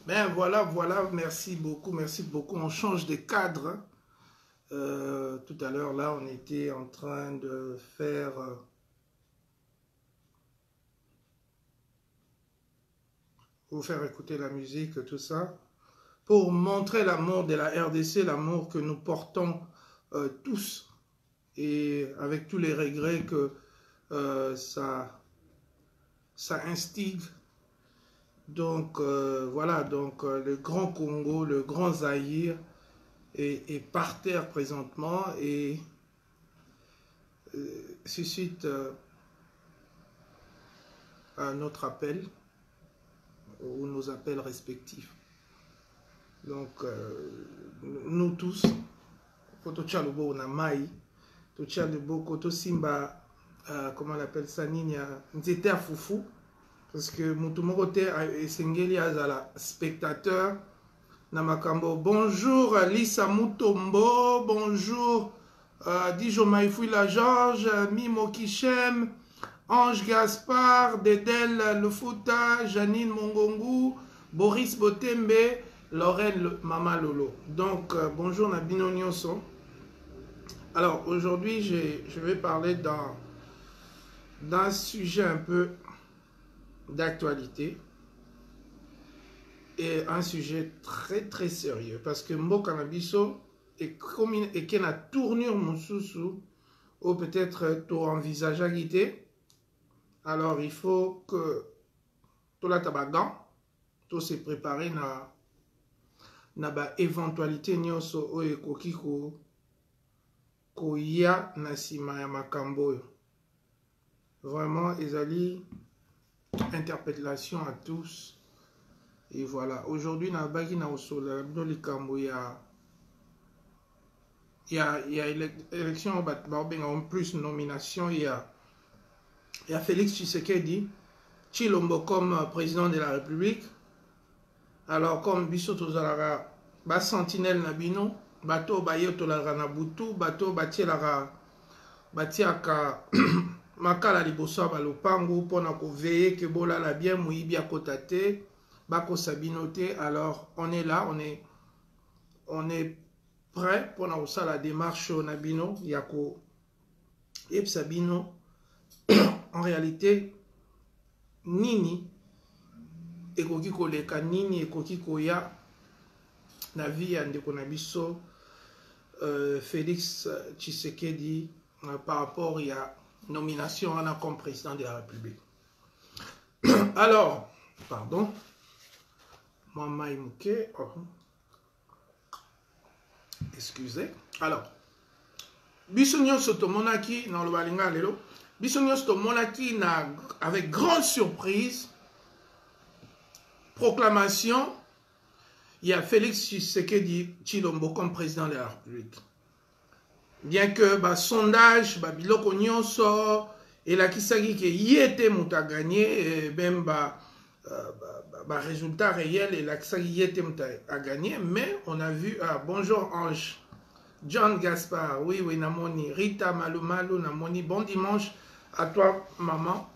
Ben voilà, voilà, merci beaucoup, merci beaucoup. On change de cadre. Tout à l'heure, là, on était en train de faire... vous faire écouter la musique, tout ça, pour montrer l'amour de la RDC, l'amour que nous portons tous, et avec tous les regrets que ça instigue. Donc voilà, donc le Grand Congo, le Grand Zaïre est par terre présentement et suscite un autre appel ou nos appels respectifs. Donc nous tous, Koto Tchalobo na Mai, to Tchalobo, Koto Simba, comment on appelle ça, Ninia, Nzete à Foufou, parce que Moutumokote et Sengeli Azala, spectateur, Namakambo. Bonjour Lisa Moutombo, bonjour Dijo Maïfouila Georges, Mimo Kichem, Ange Gaspard, Dedel Lefuta, Janine Mongongu, Boris Botembe, Lorraine Mama Lolo. Donc bonjour Nabino Nyonso. Alors aujourd'hui je vais parler d'un sujet un peu d'actualité et un sujet très très sérieux parce que Mboka Nabiso est qu'il a tournure Moussousou ou peut-être tu envisages à guider. Alors il faut que tout la tabagan, tout se préparer na ba éventualité nyonso o ekoki ko ya na sima ya makambo. Vraiment ezali interpellation à tous. Et voilà, aujourd'hui, na bagi na osola dans les cambo il y a élection en plus nomination il y a Félix Tshisekedi Tshilombo comme président de la République. Alors comme biso tozalara ba sentinelle na bino bato bayo tolara na butu bato batielaka batiaka makala liboso ba lopango pona ko veiller que bolala bien muibi akota te bako sabinote. Alors on est là, on est prêt pour la démarche nabino yako et sabino en réalité nini ekoki koleka nini ekoki koya na vie ya ndeko na biso Félix Tshisekedi par rapport à nomination comme président de la République. Alors pardon Mama Imouke, excusez. Alors, Bissonio Sotomonaki dans le Balinga Lelo, Bissonio Sotomonaki avec grande surprise, proclamation, il y a Félix Tshisekedi Tshilombo comme président de la République. Bien que sondage, biloko nyonso, et la kisagi que y était mouta gagné, même résultat réel et la kisagi y était mouta a gagné, mais on a vu, bonjour Ange, John Gaspard, oui, Namoni, Rita Malumalu, Namoni, bon dimanche à toi, maman.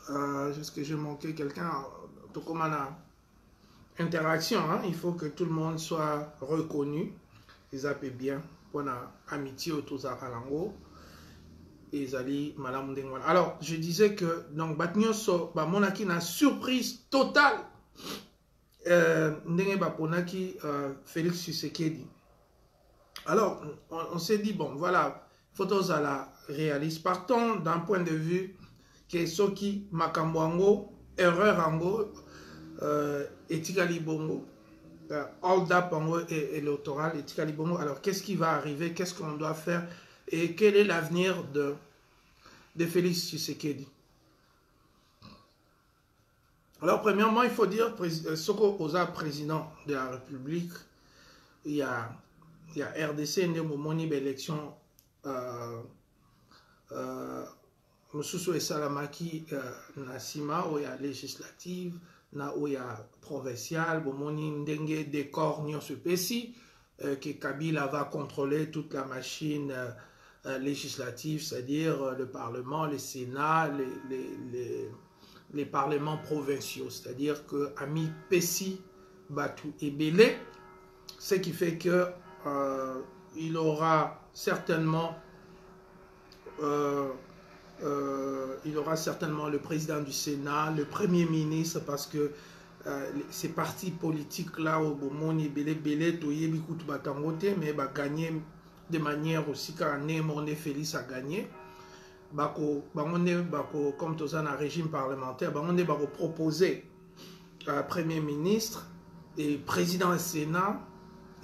Est-ce que j'ai manqué quelqu'un? Tout comme interaction, hein? Il faut que tout le monde soit reconnu. Ils appellent bien pour la amitié autour de Kalango. Et Zali, Madame Dengwana. Alors, je disais que, donc, Batnyoso, Monaki n'a surprise totale. Ndenge Baponaki, Félix Tshisekedi. Alors, on s'est dit, bon, voilà, photos à la réaliste. Partons d'un point de vue que Soki Makamboango, erreur Ango, Etikali Bongo, hold up Ango et électoral, Etikali Bongo. Alors, qu'est-ce qui va arriver? Qu'est-ce qu'on doit faire? Et quel est l'avenir de Félix Tshisekedi? Alors, premièrement, il faut dire, Soko Oza, président de la République, il y a RDC, Nemomoni, élection, Moussoussou et Salamaki, Nassima, où il y a législative, où il y a provincial, Bomoni, Ndenge, décor, Nyon Supesi, que Kabila va contrôler toute la machine législative, c'est-à-dire le Parlement, le Sénat, les parlements provinciaux, c'est-à-dire que Ami Pessi, Batu et Belé, ce qui fait que il aura certainement le président du Sénat, le premier ministre, parce que ces partis politiques là au Bomoni Belé Toyebi Koutou Batangote, mais va gagner de manière aussi car Némoné Félix a gagné. Comme tous un régime parlementaire, on va proposer premier ministre et président du Sénat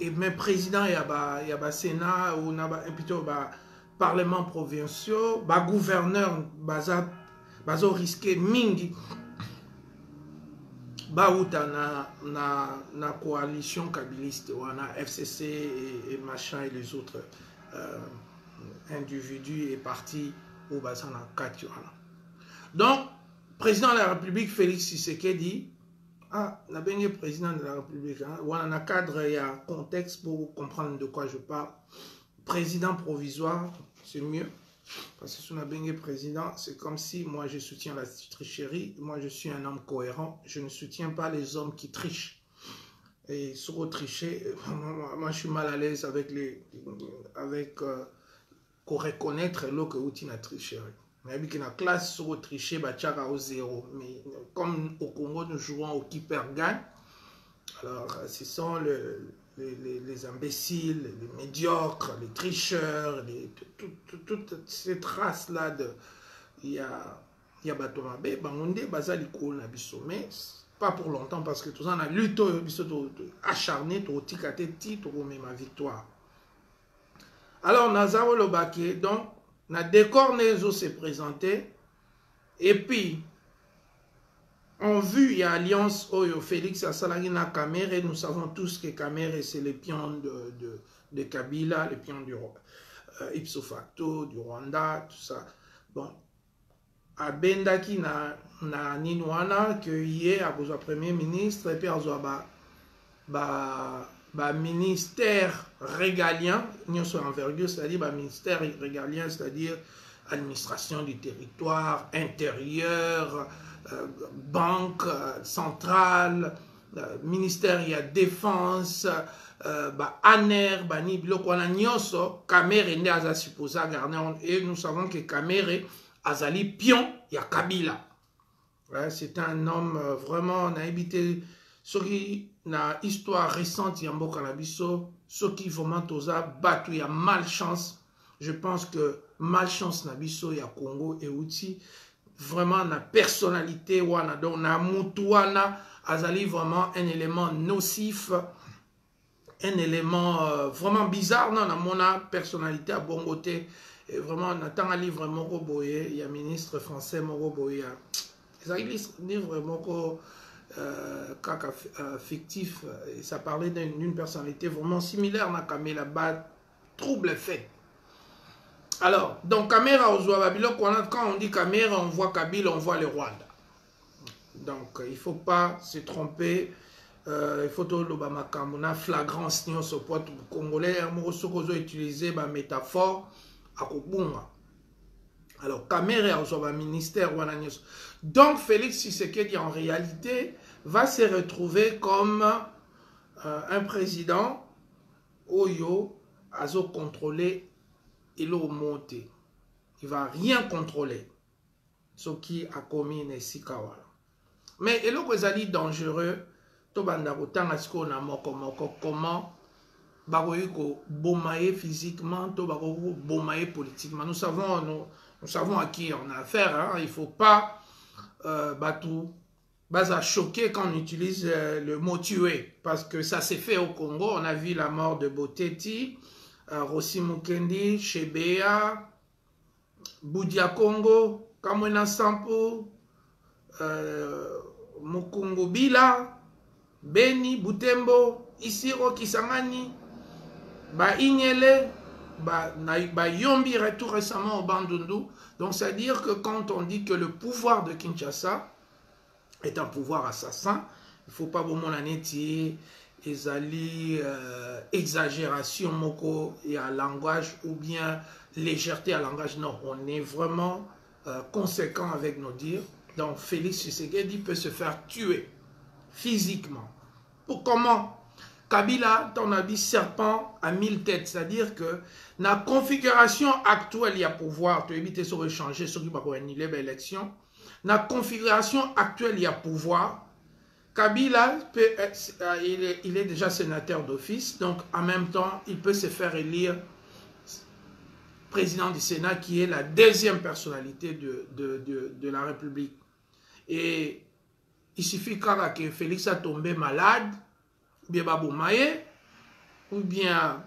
et même président il y a Sénat ou plutôt parlement provinciaux, gouverneur bazo risqué mingi bauta na coalition kabiliste ou na FCC et machin et les autres individus et partis au bassin na Katiwana. Donc président de la République Félix Tshisekedi la bien président de la République on a un cadre et un contexte pour comprendre de quoi je parle. Président provisoire, c'est mieux. Parce que si on a bien président, c'est comme si moi je soutiens la tricherie. Moi je suis un homme cohérent. Je ne soutiens pas les hommes qui trichent. Et sur tricher, moi je suis mal à l'aise avec qu'on reconnaître l'autre outil la tricherie. Mais avec la classe sur tricher, bah au zéro. Mais comme au Congo nous jouons au qui perd gagne. Alors ce sont les imbéciles, les médiocres, les tricheurs, toutes ces traces-là de... Il y a Batomabé, Bangonde, Bazali Koul, mais pas pour longtemps parce que tout ça, on a lutté, acharné, pour ticater titre, pour ma victoire. Alors, Nazaro Lobake, donc, na décor Nezo s'est présenté, et puis, en vue, il y a Alliance Oyo Félix Asalagina Kamere. Nous savons tous que Kamere, c'est le pion de Kabila, le pion du ipso facto, du Rwanda, tout ça. Bon, à Bendaki, na Ninwana, que hier, a besoin Premier ministre, et puis à ministère régalien, nous sommes envergure, c'est-à-dire ministère régalien, c'est-à-dire administration du territoire, intérieur, banque centrale, ministère il y a défense, ANER, Bani, Bilokwana Nyoso, Kamere ne aza supposé garder, et nous savons que Kamere azali pion, il y a Kabila. C'est un homme vraiment, on a habité, ce qui na histoire récente, il y a un Kanabiso, ce qui vraiment toza battu, il y a malchance. Je pense que malchance Nabiso, il y a Congo et Outi. Vraiment la personnalité wana donc na mutuana azali vraiment un élément nocif, un élément vraiment bizarre dans la mona personnalité à bon côté et vraiment on attend un livre Moko Boye, il y a ministre français Moko Boye, il livre Moko fictif et ça parlait d'une personnalité vraiment similaire à Kamela Bad, trouble fait. Alors, donc Kamera quand on dit Kamera, on voit Kabila, on voit le Rwanda. Donc, il ne faut pas se tromper. Il faut que l'Obama Kamuna flagrance ni au poids congolais, on utiliser ma métaphore à Kobunga. Alors, Kamera a un ministère. Donc, Félix Tshisekedi, en réalité, va se retrouver comme un président Oyo, Azo contrôlé. Il a monté. Il ne va rien contrôler. Ce qui a commis Nesikawa. Mais il est dangereux. Comment bomber physiquement, bomber politiquement. Nous savons à qui on a affaire. Hein. Il ne faut pas choquer quand on utilise le mot tuer. Parce que ça s'est fait au Congo. On a vu la mort de Boteti. Rossi Mukendi, Shebea, Boudia Congo, Kamwena Sampo, Mukungo Bila, Beni, Butembo, Isiro Kisangani, Inyele, Yombi tout récemment au Bandundu. Donc c'est-à-dire que quand on dit que le pouvoir de Kinshasa est un pouvoir assassin, il ne faut pas vous monanetti. Ezali exagération moko et à langage ou bien légèreté à langage. Non, on est vraiment conséquent avec nos dires. Donc Félix Tshisekedi peut se faire tuer physiquement. Pour comment? Kabila, ton habit serpent à 1000 têtes, c'est-à-dire que dans la configuration actuelle, il y a pouvoir, tu évites sur échanger, sur qui va annuler l'élection. Dans la configuration actuelle, il y a pouvoir. Kabila, il est déjà sénateur d'office, donc en même temps, il peut se faire élire président du Sénat, qui est la deuxième personnalité de la République. Et il suffit que Félix a tombé malade, ou bien Baboumaye, ou bien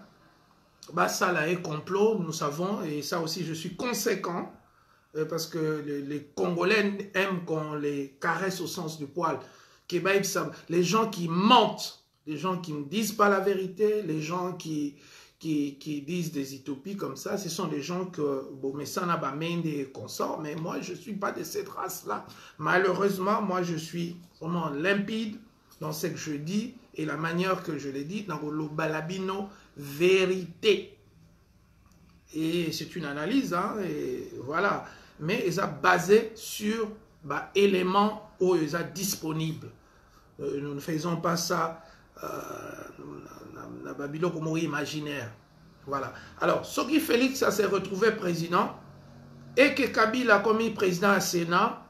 Bassala est complot, nous savons, et ça aussi je suis conséquent, parce que les Congolais aiment qu'on les caresse au sens du poil. Les gens qui mentent, les gens qui ne disent pas la vérité, les gens qui disent des utopies comme ça, ce sont des gens que, bon, mais ça n'a pas même des consorts, mais moi je ne suis pas de cette race-là. Malheureusement, moi je suis vraiment limpide dans ce que je dis et la manière que je l'ai dit, dans le balabino vérité. Et c'est une analyse, hein, et voilà. Mais ils ont basé sur éléments où ils sont disponibles. Nous ne faisons pas ça dans Babylone comme imaginaire. Voilà. Alors, ce qui Félix s'est retrouvé président, et que Kabila a commis président au Sénat,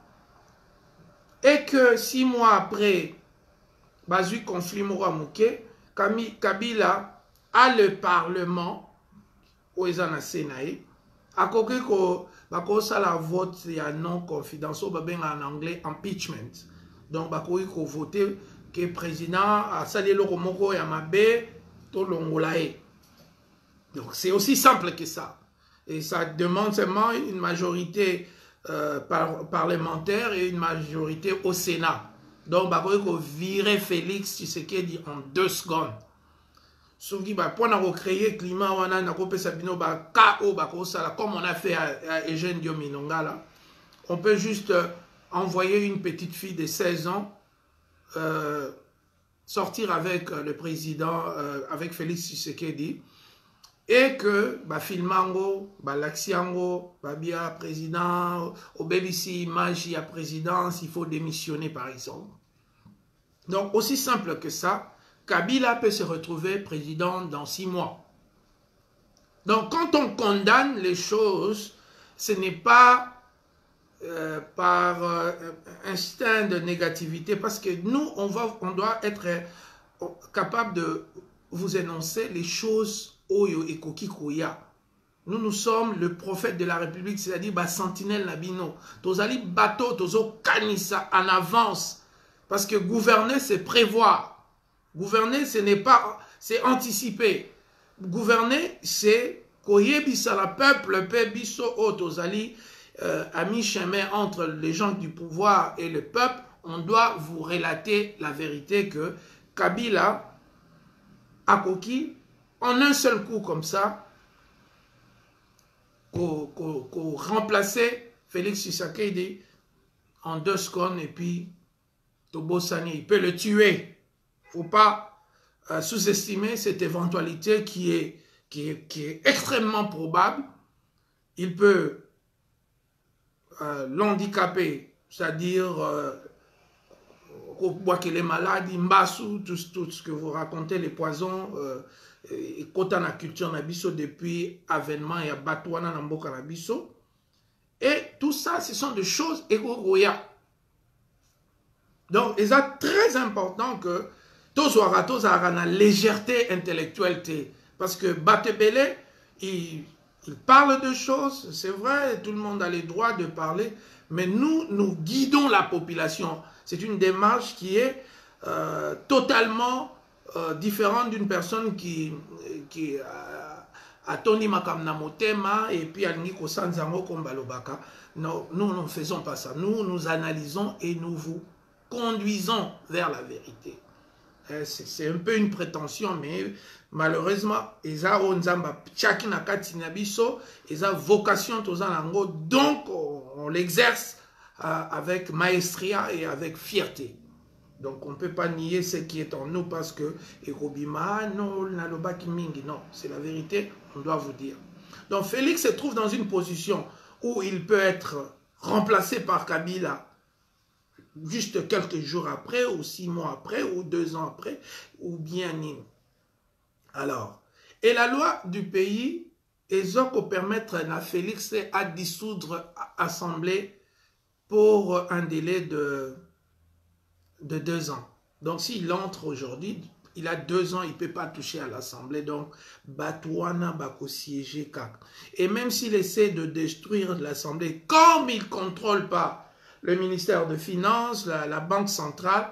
et que 6 mois après, Bazu conflit Mouramouké, Kabila a le Parlement, où ils ont un Sénat, à côté que ça la vote, il y a non confidence, en anglais impeachment. Donc, il faut voter que le président a salé le Romoko et Amabé, tout l'Ongolaï. Donc, c'est aussi simple que ça. Et ça demande seulement une majorité parlementaire et une majorité au Sénat. Donc, il faut virer Félix Tshisekedi en 2 secondes. Sauf qu'il va créer le climat, comme on a fait à Eugène Diominonga, là. On peut juste envoyer une petite fille de 16 ans sortir avec le président, avec Félix Tshisekedi, et que filmango, laxiango, bien président, obélissi image à présidence, il faut démissionner par exemple. Donc aussi simple que ça, Kabila peut se retrouver président dans 6 mois. Donc quand on condamne les choses, ce n'est pas par instinct de négativité, parce que nous, on doit être capable de vous énoncer les choses Oyo et Koki Koya. Nous sommes le prophète de la République, c'est-à-dire sentinelle Nabino. Tozali bateau, tozo kanisa en avance. Parce que gouverner, c'est prévoir. Gouverner, ce n'est pas, c'est anticiper. Gouverner, c'est koyebisa la peuple, biso o tozali à mi-chemin entre les gens du pouvoir et le peuple. On doit vous relater la vérité que Kabila a Koki, en un seul coup comme ça, qu'on remplaçait Félix Tshisekedi en 2 secondes, et puis Tobo Sani, il peut le tuer. Il ne faut pas sous-estimer cette éventualité qui est extrêmement probable. Il peut l'handicaper, c'est-à-dire qu'il est malade, Mbassou, tout ce que vous racontez, les poisons, et quand on a culture Nabiso depuis avènement et abattoir dans Mboka Nabiso. Et tout ça, ce sont des choses égoïa. Donc, il est très important que tous aient la légèreté intellectuelle. Parce que Batebele, il parle de choses, c'est vrai, tout le monde a le droit de parler, mais nous guidons la population. C'est une démarche qui est totalement différente d'une personne qui a Tony Makamna Motema et puis Alniko Sanzango Kombalobaka. Non, nous ne faisons pas ça. Nous analysons et nous vous conduisons vers la vérité. C'est un peu une prétention, mais malheureusement, ils ont vocation, donc on l'exerce avec maestria et avec fierté. Donc on ne peut pas nier ce qui est en nous parce que non, c'est la vérité, on doit vous dire. Donc Félix se trouve dans une position où il peut être remplacé par Kabila juste quelques jours après, ou 6 mois après, ou 2 ans après, ou bien nini. Alors, et la loi du pays, ils ont permettre à Félix à dissoudre l'Assemblée pour un délai de 2 ans. Donc, s'il entre aujourd'hui, il a 2 ans, il ne peut pas toucher à l'Assemblée. Donc, Batouana Bako siéger kak. Et même s'il essaie de détruire l'Assemblée, comme il ne contrôle pas le ministère de Finances, la Banque centrale,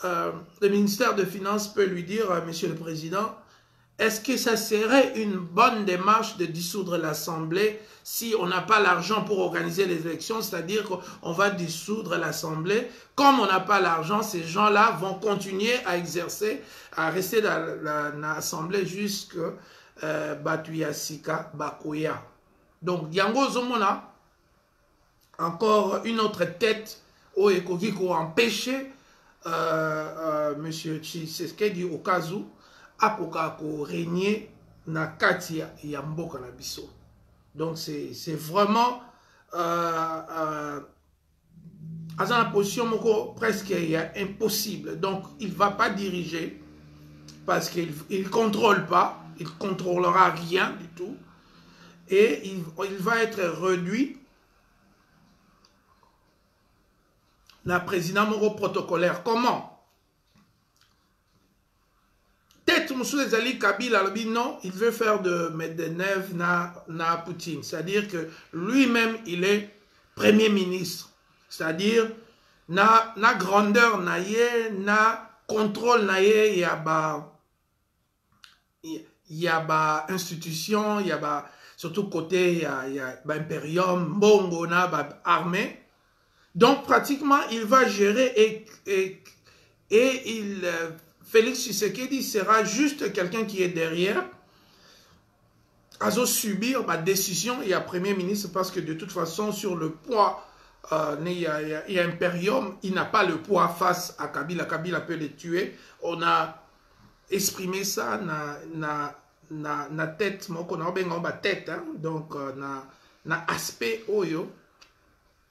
le ministère de Finances peut lui dire, Monsieur le Président, est-ce que ça serait une bonne démarche de dissoudre l'Assemblée si on n'a pas l'argent pour organiser les élections? C'est-à-dire qu'on va dissoudre l'Assemblée. Comme on n'a pas l'argent, ces gens-là vont continuer à exercer, à rester dans l'Assemblée jusqu'à Batuyasika Bakoya. Donc, Yango Zomona, encore une autre tête au Ekoki pour empêcher M. Tshisekedi au cas où akoka ko régner na kati ya mboka na biso. Donc c'est vraiment à la position moko presque impossible. Donc il ne va pas diriger parce qu'il ne contrôle pas, il ne contrôlera rien du tout et il va être réduit la président moko protocolaire. Comment? Peut-être M. Ali Kabila non, il veut faire de Medvedev na Poutine. C'est-à-dire que lui-même, il est premier ministre. C'est-à-dire, na grandeur naie, na contrôle naie, il y a institution, il y a surtout côté, il y a impérium, bongo, na armée. Donc, pratiquement, il va gérer et il... Félix Tshisekedi sera juste quelqu'un qui est derrière à subir ma décision et à Premier ministre parce que de toute façon, sur le poids, il y a Imperium, il n'a pas le poids face à Kabila. Kabila peut les tuer. On a exprimé ça na tête, tête, hein? Donc na aspect oyo,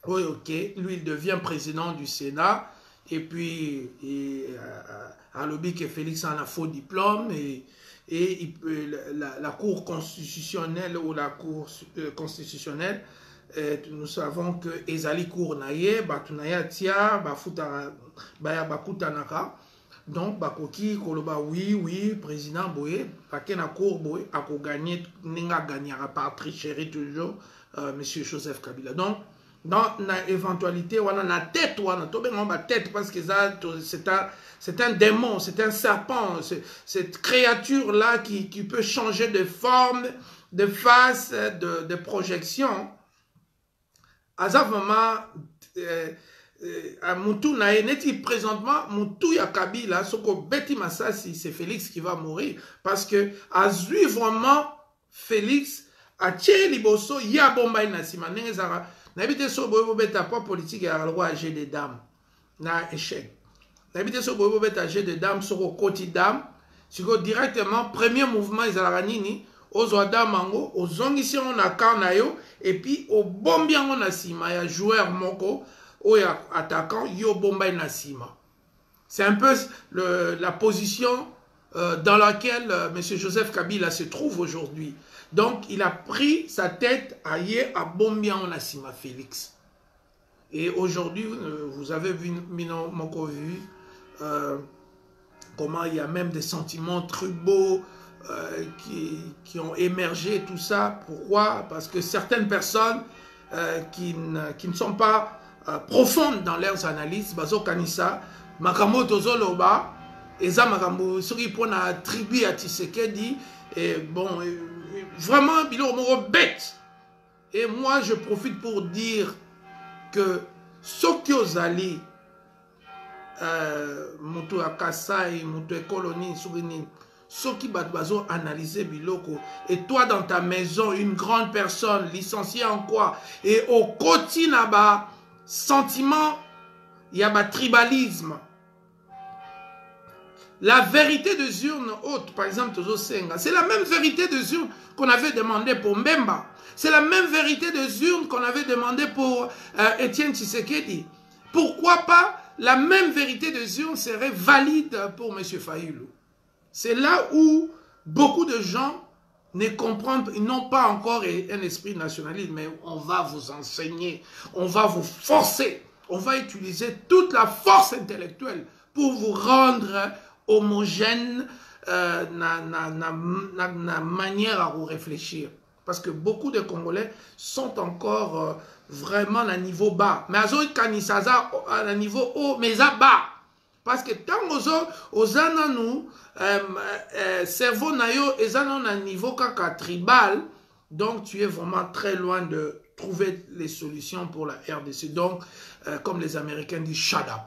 ok, lui il devient président du Sénat. Et puis, à lobby que Félix a un faux diplôme et la Cour constitutionnelle ou la Cour constitutionnelle, nous savons que Ezali Cour naye, Batunaya Tia, Bakutanaka. Donc, Bakoki, Koloba, oui, président Boye, Bakena Cour Boye, a gagné, Ninga gagnera par tricherie toujours, M. Joseph Kabila. Donc, dans l'éventualité, on a la tête, on a la tête parce que c'est un démon, c'est un serpent, cette créature-là qui peut changer de forme, de face, de projection. À ce moment, Moutou Naïneti, présentement, Moutou Yakabila, Soko Beti Massassi, c'est Félix qui va mourir. Parce que, à vraiment, Félix, à Tché Liboso, Yabomba Nasima, Nengezara. N'habitez sur Bobo Beta, pas politique, il y a le droit à jet des dames. Na échec. N'habitez sur Bobo Beta, jet des dames, sur le côté dames. Sur directement, premier mouvement, ils ont nini, aux oada mango, aux ongisi on a karnayo, et puis au bombian on a sima, il y a joueur moko, ou il y a attaquant, yo bomba nasima. C'est un peu la position dans laquelle M. Joseph Kabila se trouve aujourd'hui. Donc, il a pris sa tête à Bombian Nassima Félix. Et aujourd'hui, vous avez vu, Moko vu, comment il y a même des sentiments tribaux qui ont émergé, tout ça. Pourquoi? Parce que certaines personnes qui ne sont pas profondes dans leurs analyses, Bazo Kanissa, Makamo Tozoloba, Eza Makamo, ceux qui prennent la tribu à Tshisekedi, et bon... Vraiment, Bilo Moro bête. Et moi, je profite pour dire que Sokyo Zali, Moutou Akasai, Moutou Ekoloni, Sougini, Soki Batbazo analysé Biloko. Et toi, dans ta maison, une grande personne, licenciée en quoi? Et au quotidien, sentiment, il y a tribalisme. La vérité des urnes hautes, par exemple, c'est la même vérité des urnes qu'on avait demandé pour Mbemba. C'est la même vérité des urnes qu'on avait demandé pour Étienne Tshisekedi. Pourquoi pas la même vérité des urnes serait valide pour M. Fayulu. C'est là où beaucoup de gens ne comprennent, ils n'ont pas encore un esprit nationaliste, mais on va vous enseigner, on va vous forcer, on va utiliser toute la force intellectuelle pour vous rendre homogène na manière à vous réfléchir. Parce que beaucoup de Congolais sont encore vraiment à niveau bas. Mais à niveau haut, mais à bas. Parce que tant aux nous, cerveau nayo est à niveau kaka tribal, donc tu es vraiment très loin de trouver les solutions pour la RDC. Donc, comme les Américains disent, shut up,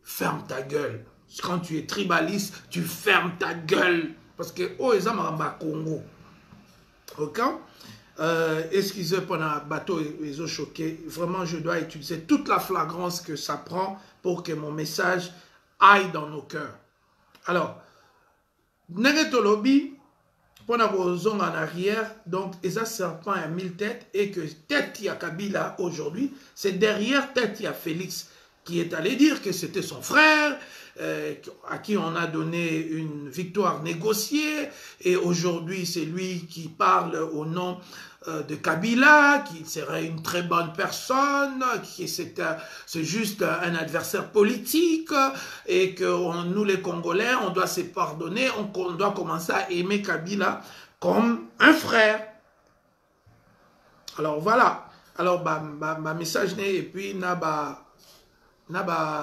ferme ta gueule. Quand tu es tribaliste, tu fermes ta gueule. Parce que oh, ils ont Congo. Ok? Excusez pour un bateau, ils ont choqué. Vraiment, je dois utiliser toute la flagrance que ça prend pour que mon message aille dans nos cœurs. Alors, Negetolobi, pour avoir en arrière, donc, et ça serpent à 1000 têtes, et que tête il y a Kabila aujourd'hui, c'est derrière tête il y a Félix qui est allé dire que c'était son frère, à qui on a donné une victoire négociée, et aujourd'hui c'est lui qui parle au nom de Kabila, qui serait une très bonne personne, qui c'est juste un adversaire politique, et que nous les Congolais, on doit se pardonner, on doit commencer à aimer Kabila comme un frère. Alors voilà, alors ma message n'est, et puis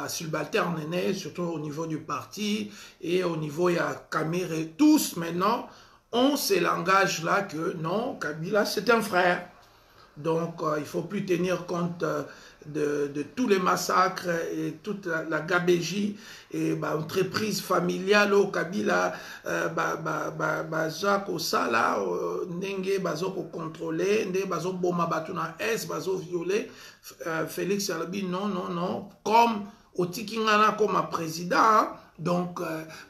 subalterne, surtout au niveau du parti et au niveau, il y a Kamir et tous maintenant ont ces langages-là que non, Kabila c'est un frère. Donc il ne faut plus tenir compte de tous les massacres et toute la gabégie et entreprise familiale au Kabila, Jacques Osala, Nenge, Bazoko contrôlé, Nde Bazo Boma Batuna S, Bazo violé, Félix Alabi, non, non, non, comme Otikingana comme président, donc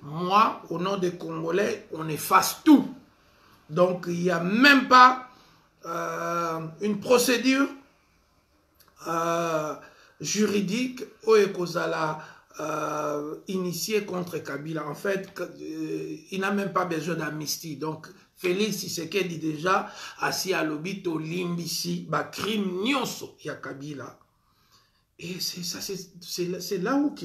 moi, au nom des Congolais, on efface tout. Donc il n'y a même pas une procédure juridique au Ekozala initiée contre Kabila. En fait, il n'a même pas besoin d'amnistie. Donc, Félix Tshisekedi dit déjà, assis à l'obito limbisi, ba crime nyonso ya Kabila. Et c'est là où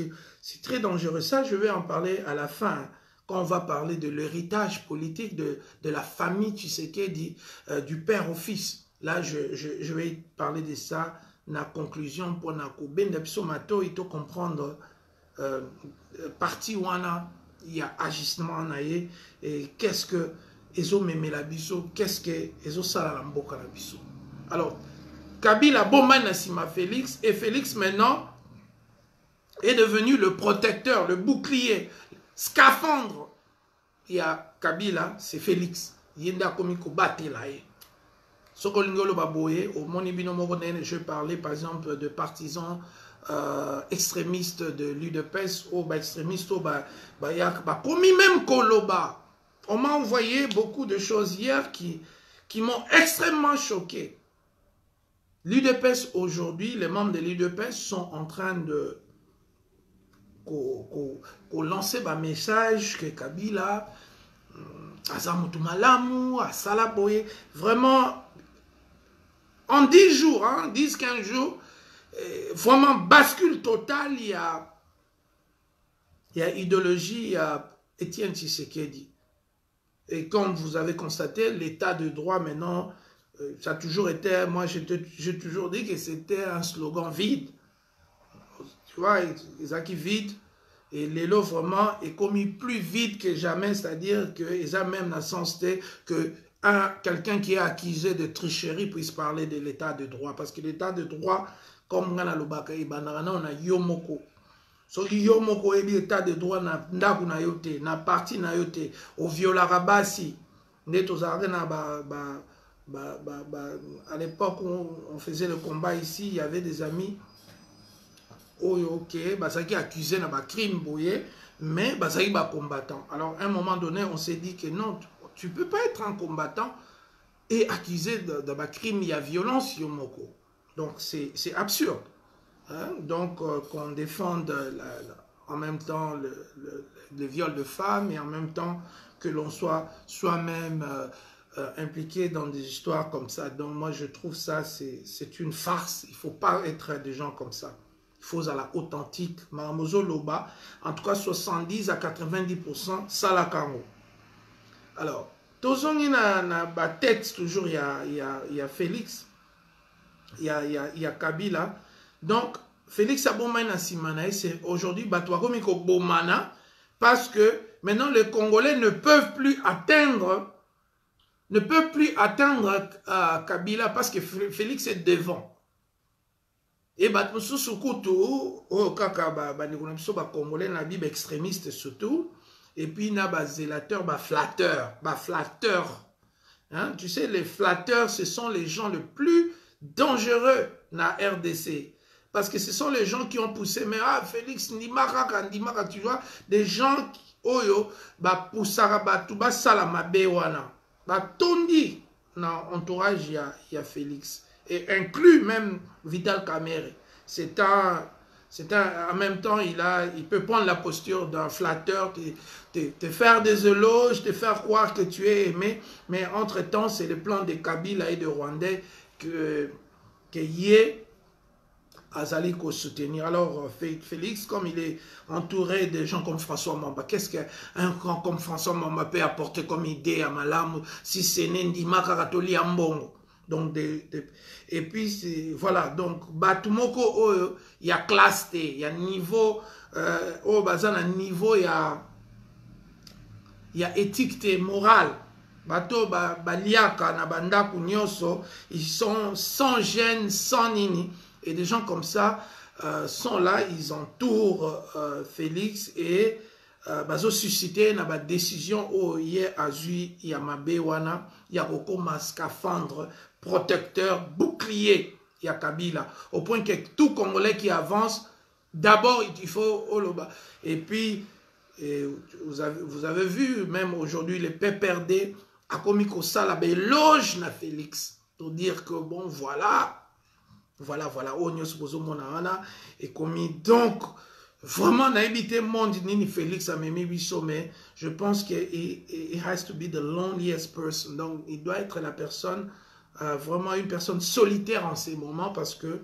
c'est très dangereux. Ça, je vais en parler à la fin, quand on va parler de l'héritage politique de la famille Tshisekedi, du père au fils. Là, je vais parler de ça, la conclusion pour Nakubendepsomato, il faut comprendre partie où il y a agissement, et qu'est-ce que ils ont mémé la biso, qu'est-ce que ils ont ça la mboka la biso. Alors, Kabila Boman Nassima Félix, et Félix maintenant est devenu le protecteur, le bouclier, scaphandre. Il y a Kabila, c'est Félix. Yenda komiko bate là. Sokolingolo baboye, au monibino moronene, je parlais par exemple de partisans extrémistes de l'UDPS, ou extrémistes, ou commis même Koloba. On m'a envoyé beaucoup de choses hier qui m'ont extrêmement choqué. L'UDPS aujourd'hui, les membres de l'UDPS sont en train de lancer un message que Kabila, Azamutumalamu, Asalaboye, vraiment, en 10 jours, 10-15 jours, vraiment bascule totale, il y a idéologie, il y a Étienne Tshisekedi. Et comme vous avez constaté, l'état de droit maintenant, ça a toujours été, moi j'ai toujours dit que c'était un slogan vide. Tu vois, ils ont qui vide. Et l'élo vraiment est commis plus vide que jamais, c'est-à-dire qu'ils ont même la sens que quelqu'un qui est accusé de tricherie puisse parler de l'état de droit. Parce que l'état de droit, comme on a l'obaka, on a yomoko. So yomoko est l'état de droit na ndaku na yote, na parti na yote, au violarabasi. À l'époque où on faisait le combat ici, il y avait des amis. Oh, ok, ça qui accusé d'un crime, mais ça qui est combattant. Alors, à un moment donné, on s'est dit que non, tu ne peux pas être un combattant et accusé d'un crime, il y a violence, Yomoko. Donc, c'est absurde. Hein? Donc, qu'on défende en même temps le viol de femmes et en même temps que l'on soit soi-même impliqué dans des histoires comme ça. Donc, moi, je trouve ça, c'est une farce. Il ne faut pas être des gens comme ça. Il faut à la authentique. Maramozo Loba, en tout cas, 70 à 90%, ça la Congo. Alors, Tozongi na tête, toujours, il y a Félix, il y a Kabila. Donc, Félix Abomana Simana, c'est aujourd'hui Batouakomiko Bomana, parce que maintenant les Congolais ne peuvent plus atteindre Kabila parce que Félix est devant. Et Batmousou Koutou, Kaka, Congolais, na Bible extrémiste surtout, et puis na zélateur, flatteur. Hein? Tu sais, les flatteurs, ce sont les gens les plus dangereux na RDC. Parce que ce sont les gens qui ont poussé, mais Félix Ndimaka, tu vois, des gens qui, poussara, Tuba Salama Bewana, Tondi, dans l'entourage, il y a Félix. Et inclut même Vital Kamerhe. En même temps, il peut prendre la posture d'un flatteur, te faire des éloges, te faire croire que tu es aimé, mais entre-temps, c'est le plan de Kabila et de Rwandais que Yé Azali ko soutenir. Alors, Félix, comme il est entouré de gens comme François Mamba, qu'est-ce qu'un grand comme François Mamba peut apporter comme idée à Malamu, si c'est Ndima Karatoli Ambongo? Donc, et puis, voilà, donc, Batumoko, il y a classe T, il y a niveau, au bazan, un niveau, il y a éthique T, morale. Bato, Baliaka, Nabanda, Kunyoso, ils sont sans gêne, sans nini. Et des gens comme ça sont là, ils entourent Félix et ils ont suscité une décision où il y a Azui, il y a Mabewana, il y a Rokoma, scaphandre, protecteur, bouclier, il y a Kabila. Au point que tout Congolais qui avance, d'abord il faut Oloba. Et puis, vous avez vu, même aujourd'hui, les PPRD, à Komiko Sala, éloge na Félix, pour dire que bon, voilà, et commis donc vraiment n'a évité monde ni Félix a même mais je pense que it has to be the loneliest person, donc il doit être la personne vraiment une personne solitaire en ces moments parce que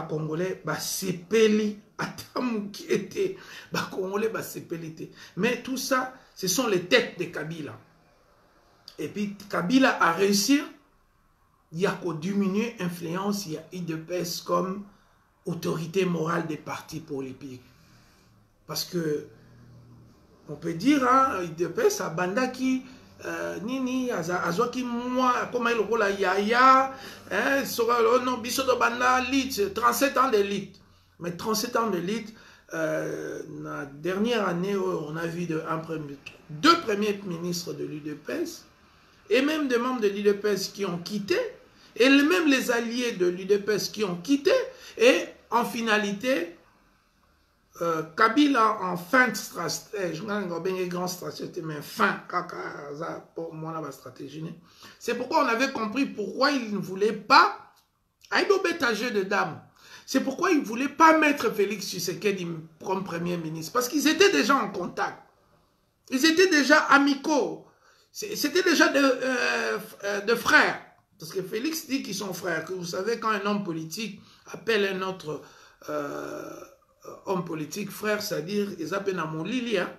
Congolais sepeli atamu qui était Congolais sepelité, mais tout ça ce sont les têtes de Kabila et puis Kabila a réussi. Il y a qu'au diminuer l'influence, il y a UDPS comme autorité morale des partis politiques. Parce que, on peut dire, hein, UDPS a banda qui, nini, azwa qui moi, comme il roule à Yaya, non, bisoto banda lit, 37 ans d'élite. Mais 37 ans d'élite, la dernière année, on a vu deux premiers ministres de l'UDPS, et même des membres de l'UDPS qui ont quitté, et même les alliés de l'UDPS qui ont quitté, et en finalité, Kabila en fin de stratégie, grand stratégie, mais fin, pour moi, la stratégie. C'est pourquoi on avait compris pourquoi il ne voulait pas, jeu de dames. C'est pourquoi il ne voulait pas mettre Félix Tshisekedi comme premier ministre, parce qu'ils étaient déjà en contact. Ils étaient déjà amicaux. C'était déjà de frères. Parce que Félix dit qu'ils sont frères. Que vous savez, quand un homme politique appelle un autre homme politique frère, c'est-à-dire, ils appellent à mon lili, hein.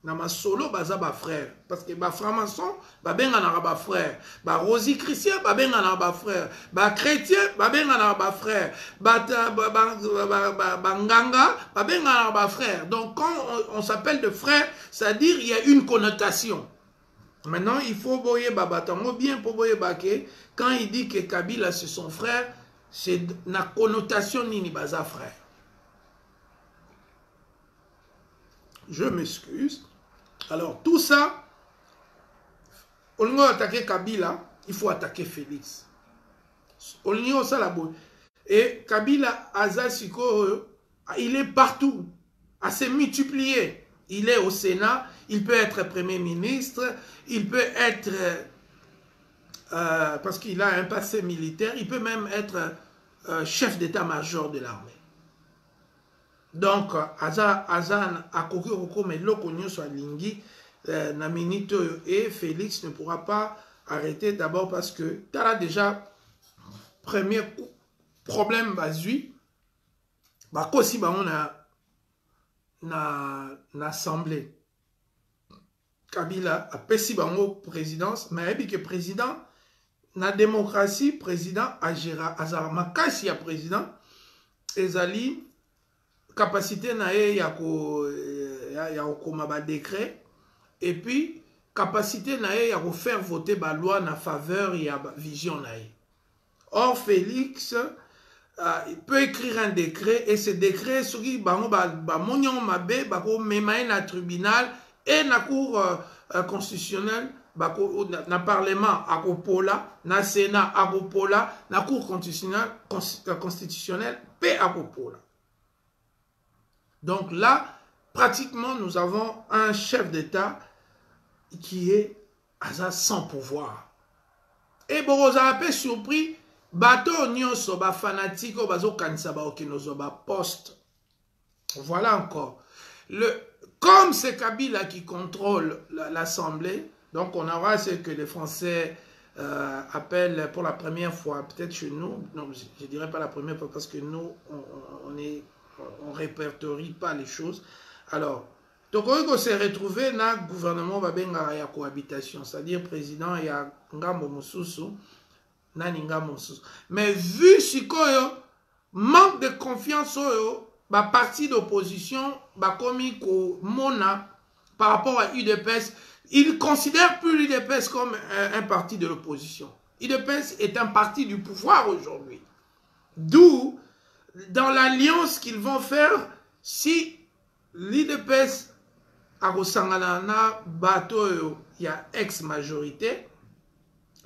Dans ma solo, baza ba frère. Parce que ba franc-maçon, ba benga na ba frère. Ba Rosie Christian, ba benga na ba frère. Ba chrétien, ba benga na ba frère. Ba nganga, ba benga na ba frère. Donc quand on s'appelle de frère, c'est-à-dire il y a une connotation. Maintenant, il faut boyer Babatango bien pour boyer Baké. Quand il dit que Kabila c'est son frère, c'est la connotation nini baza frère. Je m'excuse. Alors, tout ça, au lieu d'attaquer Kabila, il faut attaquer Félix. Au lieu de ça, la bonne. Et Kabila, Azasiko, il est partout, assez multiplié. Il est au Sénat, il peut être Premier ministre, il peut être, parce qu'il a un passé militaire, il peut même être chef d'état-major de l'armée. Donc, Azan a couru mais l'okonyo soit lingui na minute et Félix ne pourra pas arrêter d'abord parce que tu as déjà premier problème basui. Bah, aussi, bah, on a l'Assemblée. Kabila a pesi bango présidence, mais il que président, na démocratie, président azara makasi ya président, ezali capacité na ye ya koma ba décret, et puis capacité na ye ya ko faire voter ba loi na faveur ya ba vision na ye. Or Félix il peut écrire un décret et ce décret soki bango ba monyon mabe ba ko memaye na tribunal et na cour constitutionnelle na parlement à Kopola, na sénat à Kopola, na cour constitutionnelle paix à Kopola. Donc là, pratiquement, nous avons un chef d'État qui est sans pouvoir. Et bon, vous avez un peu surpris, bateau nyonso ba fanatique bazo kanisa ba okinozo ba poste. Voilà encore. Comme c'est Kabila qui contrôle l'Assemblée, donc on aura ce que les Français appellent pour la première fois, peut-être chez nous, non, je ne dirais pas la première fois parce que nous, on ne répertorie pas les choses. Alors, donc on s'est retrouvé dans le gouvernement Babenga ya cohabitation, c'est-à-dire président ya Ngambo Mosusu, Nani Ngambo Mosusu. Mais vu Sikoyo, manque de confiance oyo, ba parti d'opposition, ba komi ko mona par rapport à UDPS, il ne considère plus l'UDPS comme un parti de l'opposition. UDPS est un parti du pouvoir aujourd'hui. D'où, dans l'alliance qu'ils vont faire, si l'UDPS a Rosanganana, bateau, il y a ex-majorité,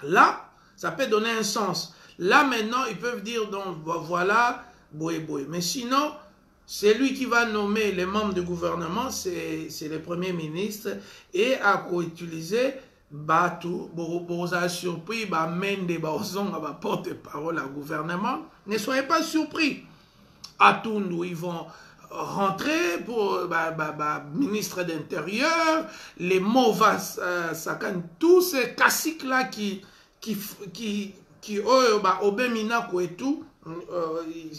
là, ça peut donner un sens. Là, maintenant, ils peuvent dire, donc, voilà, boé. Mais sinon, c'est lui qui va nommer les membres du gouvernement, c'est le premier ministre, et à utiliser Batou, Boza surpris, Mende, Baozong, porte-parole au gouvernement. Ne soyez pas surpris. À Toundou, ils vont rentrer pour ministre d'Intérieur, les Movas, tous ces caciques-là qui Obeminako et tout,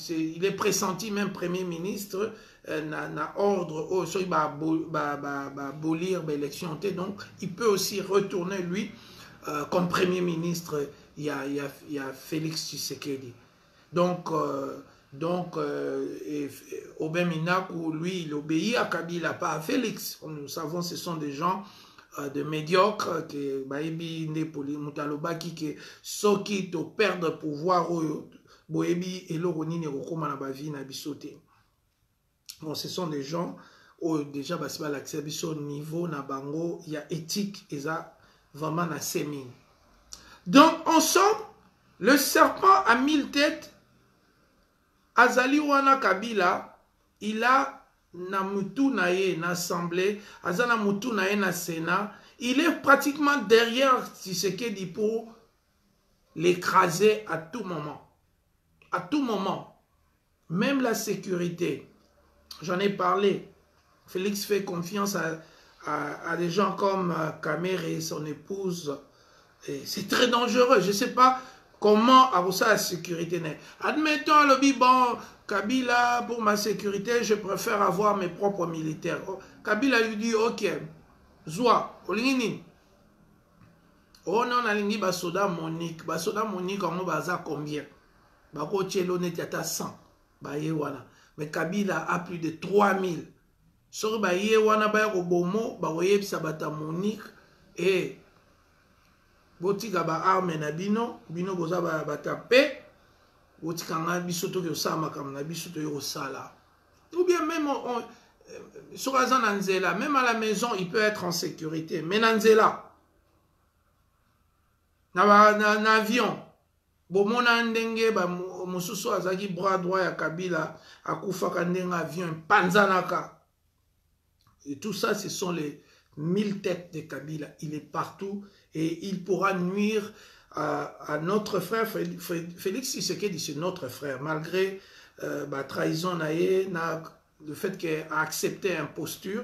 il est pressenti même Premier ministre, na ordre, il va abolir l'élection, donc il peut aussi retourner lui comme Premier ministre, il y a Félix Tshisekedi. Donc Obeminako, lui, il obéit à Kabila, pas à Félix. Comme nous savons, ce sont des gens de médiocres que baebi ne poli mutaloba qui soki to perdre pouvoir boebi eloroni ne rokoma na bavi na bisote. Bon, ce sont des gens déjà basiba l'accès biso niveau na bango, il y a éthique et ça vraiment na semi. Donc ensemble, le serpent à 1000 têtes, Azali wana Kabila, il a na mutu na ye na assemblée, azana mutu na ye na sénat, il est pratiquement derrière Tshisekedi pour l'écraser à tout moment. À tout moment. Même la sécurité. J'en ai parlé. Félix fait confiance à des gens comme Kamer et son épouse. C'est très dangereux. Je ne sais pas comment avoir ça la sécurité. Admettons le bon Kabila, pour ma sécurité, je préfère avoir mes propres militaires. Kabila lui dit, ok, Zoua, Olingini. Oh non, on a l'ingini basoda Monique. Basoda Monique, on va combien? Bako Tchelo net yata 100. Bayewana. Mais Kabila a plus de 3000. Sur Bayewana, Bayerobomo, Baye Sabata Monique et Botika ba arme na bino boza ba taper. Botika nga bisoto ke osama comme na bisoto yo sala. Ou bien même sur Azananzela, même à la maison, il peut être en sécurité. Mais Nanzela, na avion, bomona ndenge ba mususu azaki bras droit ya Kabila akufa kandenga avion panzanaka. Et tout ça, ce sont les 1000 têtes de Kabila. Il est partout et il pourra nuire à notre frère Félix Tshisekedi, c'est notre frère, malgré trahison na le fait qu'elle a accepté imposture,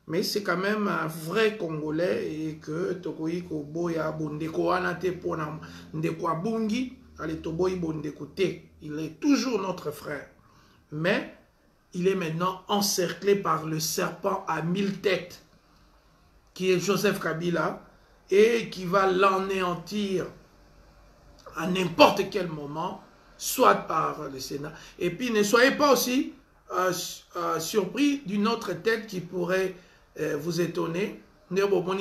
mais c'est quand même un vrai Congolais et que Tokoyi Koboya Bondeko Anate Pona Ndeko Abungi, allez Toboyi Bondeko Te, il est toujours notre frère. Mais il est maintenant encerclé par le serpent à 1000 têtes, qui est Joseph Kabila, et qui va l'anéantir à n'importe quel moment, soit par le Sénat. Et puis ne soyez pas aussi surpris d'une autre tête qui pourrait vous étonner.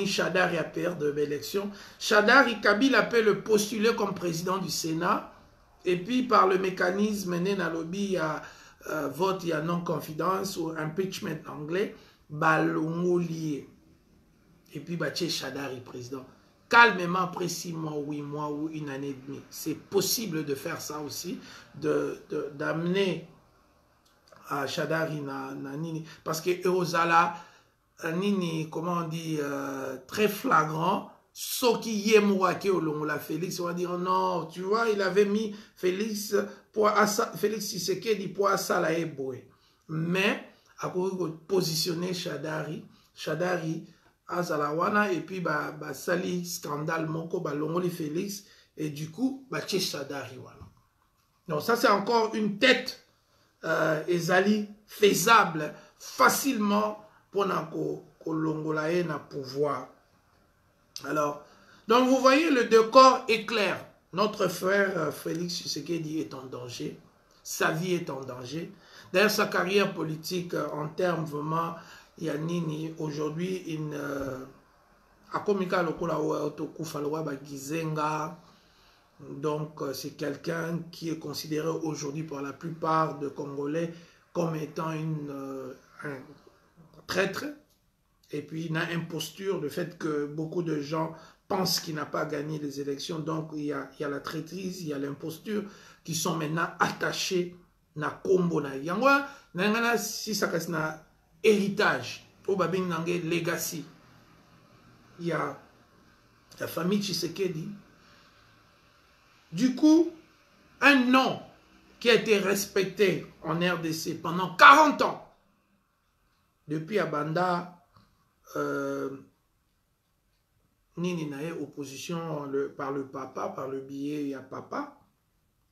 Chadari a perdu l'élection. Chadari, Kabila peut le postuler comme président du Sénat. Et puis par le mécanisme, il y a vote, il y a non-confidence ou impeachment anglais, balongo lié. Et puis Chadari président. Calmement, après 6 mois, 8 mois ou une année et demie. C'est possible de faire ça aussi, d'amener à Chadari Nini. Parce que Eurozala, Nini, comment on dit, très flagrant, ce qui est mouraké au long la Félix, on va dire non, tu vois, il avait mis Félix Tshisekedi pour Asala et Boé. Mais, à positionner Chadari, Azalawana et puis sali scandale moko longoli Félix et du coup Chadari voilà. Donc ça c'est encore une tête ezali faisable facilement pour kolongola na pouvoir. Alors donc vous voyez le décor est clair. Notre frère Félix Tshisekedi est en danger, sa vie est en danger. D'ailleurs sa carrière politique en termes vraiment Yanini aujourd'hui une akomika lokola otokufa lowa bagizenga, donc c'est quelqu'un qui est considéré aujourd'hui par la plupart de Congolais comme étant un traître, et puis une imposture, le fait que beaucoup de gens pensent qu'il n'a pas gagné les élections, donc il y a la traîtrise, il y a l'imposture qui sont maintenant attachés na kombo na yangwa nangana si sakasina héritage, au babin nangé legacy. Il y a la famille Tshisekedi. Du coup, un nom qui a été respecté en RDC pendant 40 ans, depuis Abanda, Nini Nae, opposition par le papa, par le biais à papa,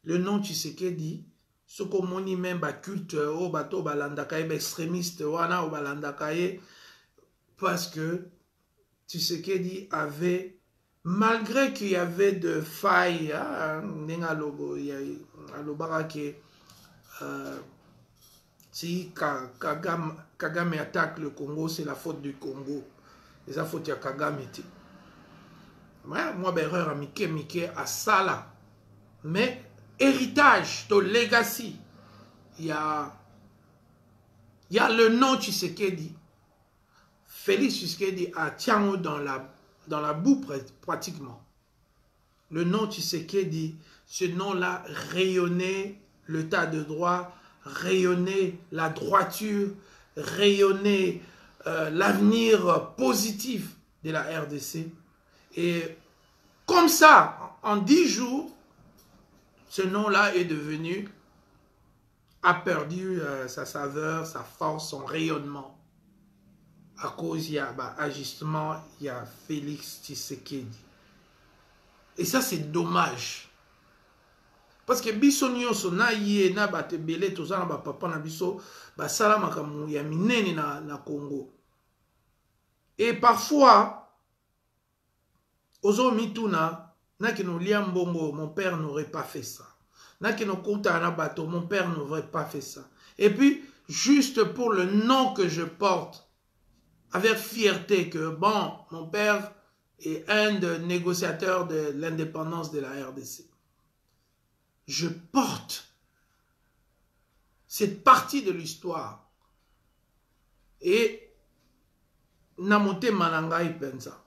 le nom Tshisekedi, ce qu'on moni même culte au bateau balandakaye extrémiste wana au balandakaye parce que Tshisekedi avait, malgré qu'il y avait de failles si Kagame attaque le Congo, c'est la faute du Congo, c'est la faute de Kagame. Moi erreur à Mike à ça là, mais héritage, de legacy, il y a le nom Tshisekedi. Félix Tshisekedi a Tiango dans la boue pratiquement. Le nom Tshisekedi, ce nom-là rayonnait l'état de droit, rayonnait la droiture, rayonnait l'avenir positif de la RDC. Et comme ça, en 10 jours, ce nom-là est devenu, a perdu sa saveur, sa force, son rayonnement. À cause, il y a ajustement, il y a Félix Tshisekedi. Et ça, c'est dommage. Parce que biso nyonso na ye na batebele tozana ba papa na biso ba salama kamu ya minene na Congo. Et parfois, ozo mituna na kino liambongo, mon père n'aurait pas fait ça. Na kino kota na bato, mon père n'aurait pas fait ça. Et puis, juste pour le nom que je porte, avec fierté que, bon, mon père est un des négociateurs de l'indépendance de la RDC. Je porte cette partie de l'histoire. Et namote manangai pensa.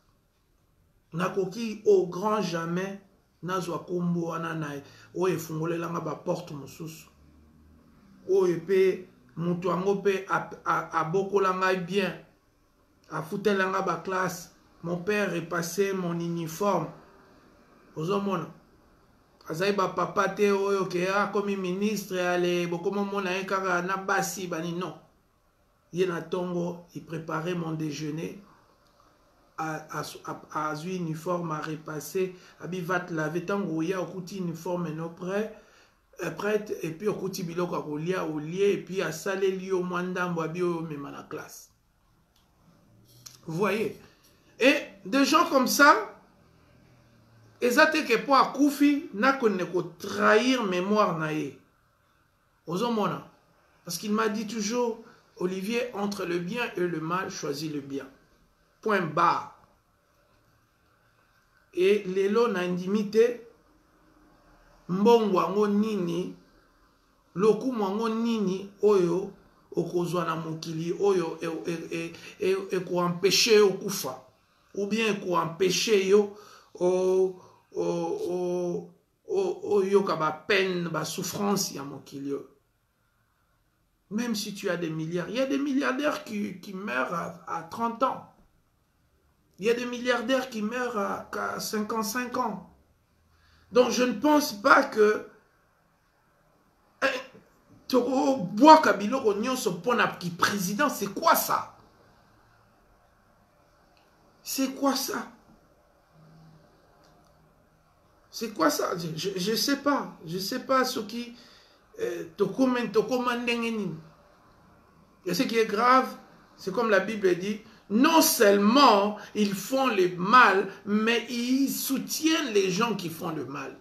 Nakoki au grand jamais, nazwa kombo ananae, o efungole langa ba porte mosusu. O epe, mutu ango pe aboko langa bien. A foutelanga ba classe, mon père est passé mon uniforme. Ozomona. Azai ba papa te oyo ke a comme ministre ale bokomo mona ekaka na basi bani non. Yenatongo, il préparait mon déjeuner. À uniforme à repasser, à bivat laver tango ya okuti uniforme no prête et puis okuti biloko à kolia au lié et puis à saler lio mwandambo abio même à la classe. Vous voyez? Et des gens comme ça, ezate que pour akufi na konne ko trahir mémoire nae. Ozomona. Parce qu'il m'a dit toujours, Olivier, entre le bien et le mal, choisis le bien. Point barre. Et lelo na indimité, mbongo ango nini, loku mwango nini, oyo, okozwa na mokili, oyo, e ko empêcher yo kufa. Ou bien ko empêcher yo, yo ka ba peine, ba souffrance ya mokili yo. Même si tu as des milliards, il y a des milliardaires qui meurent à 30 ans. Il y a des milliardaires qui meurent à 55 ans. Donc je ne pense pas que Toro bois Kabilo Ognon se pone qui président. C'est quoi ça? C'est quoi ça? C'est quoi ça? Je ne sais pas. Je ne sais pas ce qui... Et ce qui est grave, c'est comme la Bible dit, non seulement ils font le mal, mais ils soutiennent les gens qui font le mal.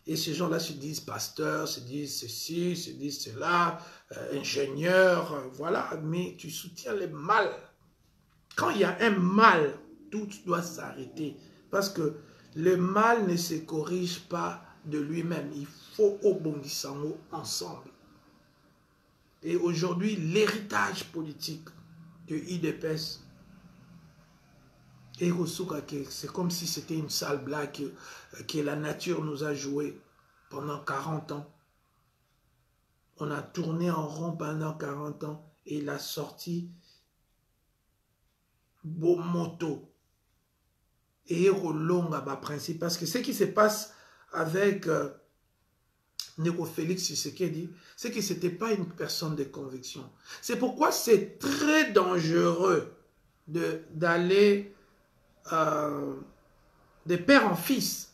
Et ces gens-là se disent pasteurs, se disent ceci, se disent cela, ingénieurs, voilà, mais tu soutiens le mal. Quand il y a un mal, tout doit s'arrêter. Parce que le mal ne se corrige pas de lui-même. Il faut au bongissango ensemble. Et aujourd'hui, l'héritage politique de IDPS, c'est comme si c'était une sale blague que la nature nous a joué pendant 40 ans. On a tourné en rond pendant 40 ans et il a sorti Bomoto et Rolonga bas principe. Parce que ce qui se passe avec Neko Félix Tshisekedi, c'est que ce n'était pas une personne de conviction. C'est pourquoi c'est très dangereux d'aller de père en fils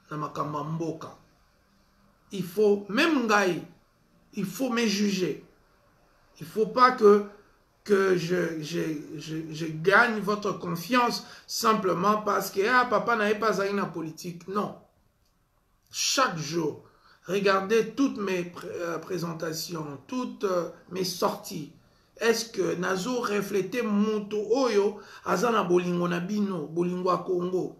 dans Makamamboka. Il faut, même Ngaï, il faut me juger. Il ne faut pas que je gagne votre confiance simplement parce que papa n'avait pas à une politique. Non. Chaque jour, regardez toutes mes présentations, toutes mes sorties. Est-ce que Nazo reflétait Monto Oyo Azana Bolingo Nabino, Bolingo à Congo?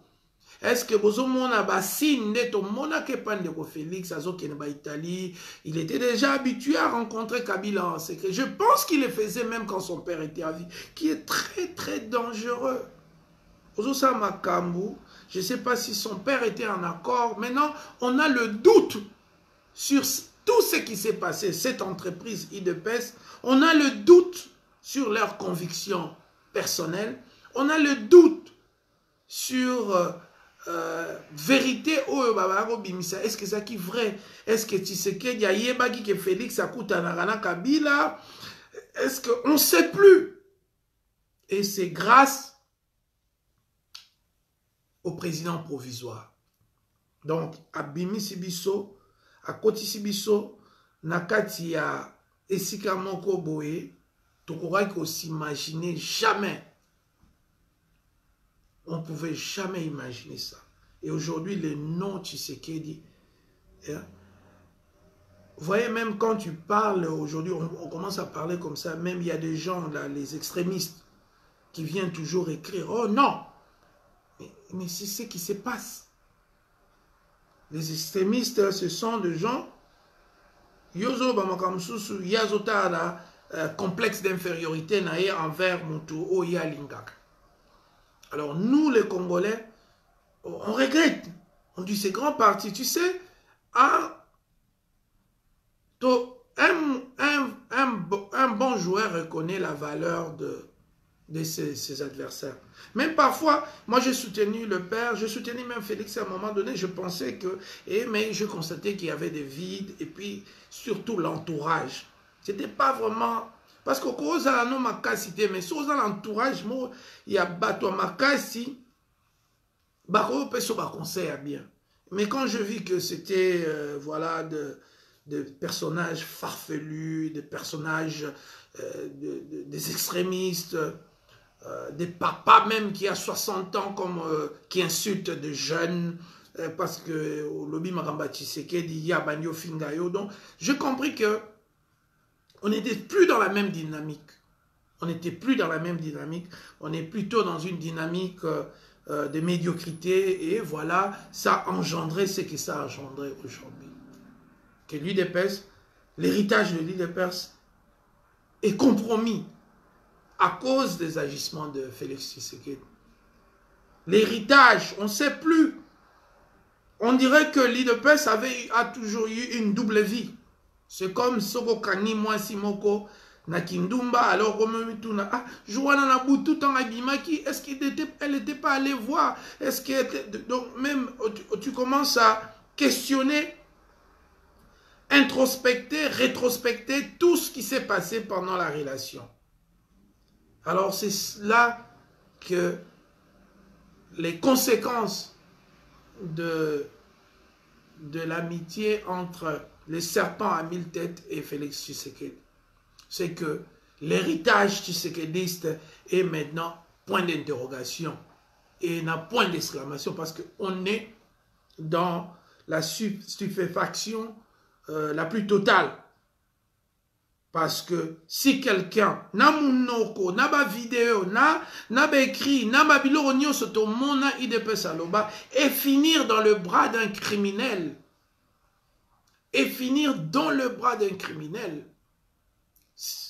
Est-ce que Bozomona Bassine Neto Monake Pandeko Félix Azokeneba Italie, il était déjà habitué à rencontrer Kabila en secret. Je pense qu'il le faisait même quand son père était à vie, qui est très très dangereux. Ozosa Makambu, je ne sais pas si son père était en accord. Maintenant, on a le doute sur tout ce qui s'est passé, cette entreprise IDPS. On a le doute sur leurs convictions personnelles. On a le doute sur vérité. Est-ce que c'est qui vrai? Est-ce que Tshisekedi a yebaki que Félix Akuta Narana Kabila? Est-ce qu'on ne sait plus? Et c'est grâce au président provisoire. Donc, à Bimi Sibiso, à Koti Sibiso, Nakati ya Esika Moko Boé, Tokorai qu'on s'imaginait jamais. On ne pouvait jamais imaginer ça. Et aujourd'hui, le nom Tshisekedi. Hein? Vous voyez, même quand tu parles aujourd'hui, on commence à parler comme ça. Même il y a des gens, là, les extrémistes, qui viennent toujours écrire. Oh non! Mais c'est ce qui se passe. Les extrémistes, ce sont des gens. Yozo Bamakamsusu, Yazota, complexe d'infériorité envers Moutou Oya Lingak. Alors nous, les Congolais, on regrette. On dit c'est grand parti. Tu sais, un bon joueur reconnaît la valeur de ses adversaires. Même parfois, moi j'ai soutenu le père, j'ai soutenu même Félix à un moment donné, je pensais que, mais je constatais qu'il y avait des vides, et puis surtout l'entourage. C'était pas vraiment, Parce que quand on a non makasi, mais si on a l'entourage, il y a bateau makasi, on peut se conseiller bien. Mais quand je vis que c'était, voilà, de personnages farfelus, des personnages, des extrémistes, des papas même qui a 60 ans, comme, qui insultent des jeunes, parce que au lobby Maramba Tshisekedi, Yabanyo Fingayo. Donc, j'ai compris que on n'était plus dans la même dynamique. On n'était plus dans la même dynamique. On est plutôt dans une dynamique de médiocrité. Et voilà, ça a engendré ce que ça a engendré aujourd'hui. Que l'UDPS, l'héritage de l'UDPS est compromis à cause des agissements de Félix Tshisekedi. L'héritage, on ne sait plus. On dirait que l'UDPS a toujours eu une double vie. C'est comme Soko Kani Mwasimoko Nakindumba, alors comme Tuna, ah, Joana Nabutu Tangabimaki, est-ce qu'elle n'était pas allée voir? Est-ce qu'elle donc même tu commences à questionner, introspecter, rétrospecter tout ce qui s'est passé pendant la relation. Alors c'est là que les conséquences de l'amitié entre les serpents à 1000 têtes et Félix Tshisekedi, c'est que l'héritage tshisekediste est maintenant point d'interrogation et n'a point d'exclamation parce qu'on est dans la stupéfaction la plus totale. Parce que si quelqu'un n'a monoko, n'a pas vidéo, n'a pas écrit, n'a pas biloro nyonso to mona IDP Saloba et finir dans le bras d'un criminel, et finir dans le bras d'un criminel,